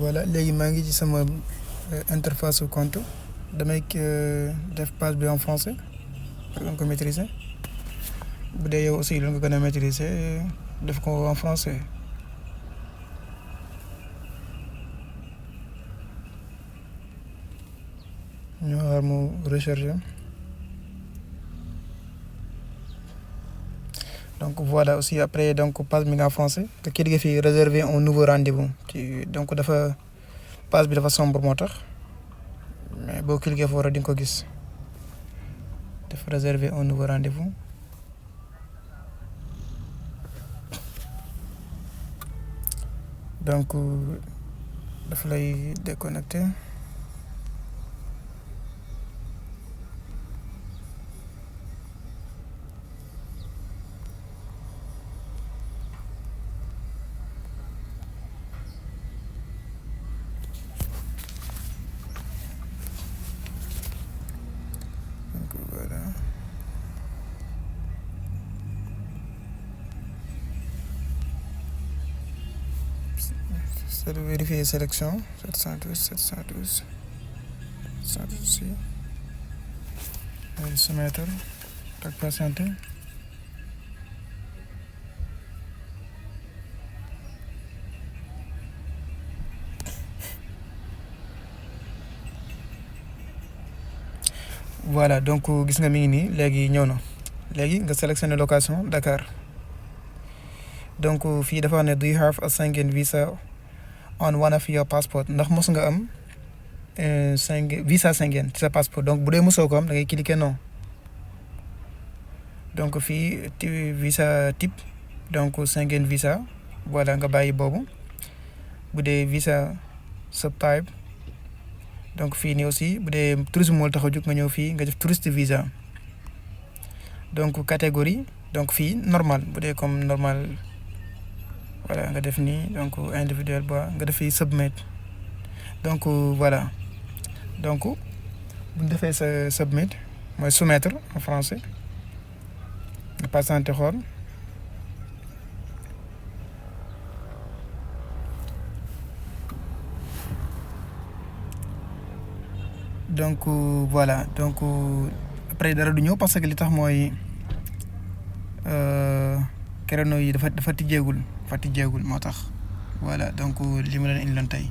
voilà léegi maa ngi ci sama interface su compte damay def page bi en français pour nga ko maîtriser bu dee yow aussi lu nga gën a maîtriser def ko en français. ñu xaar mu rechercher. Donc voilà aussi après donc page bi nga en français te kii nga fi réserver un nouveau rendez-vous ci donc dafa page bi dafa sombre moo tax mais boo cliquer foofu di nga ko gis dafa réserver un nouveau rendez-vous donc dafa lay déconnecter. Voilà. C'est de vérifier sélection 712 ici. Se mettre tak patienter. Voilà donc gis nga mi ngi nii léegi ñëw na léegi nga sélectionné location Dakar donc fii dafa ne do you have a Schengen visa on one of your passport ndax mos nga am visa Schengen ci sa passeport donc bu dee mosoo ko am da ngay cliquer non donc fii visa type donc Schengen visa voilà nga bàyyi boobu bu dee visa subtype donc fii nii aussi bu dee tourisme moo tax a jóg nga ñëw fii nga def touriste visa donc catégorie donc fii normal bu dee comme normal voilà nga def nii donc individuel ba nga def fii submit donc voilà donc bu ñu defee sa submit mooy soumettre en français nga patienter xool. donc voilà donc après dara du ñëw parce que li tax mooy créneau yi dafa tijjeegul moo tax voilà donc li ma leen indiloon tey.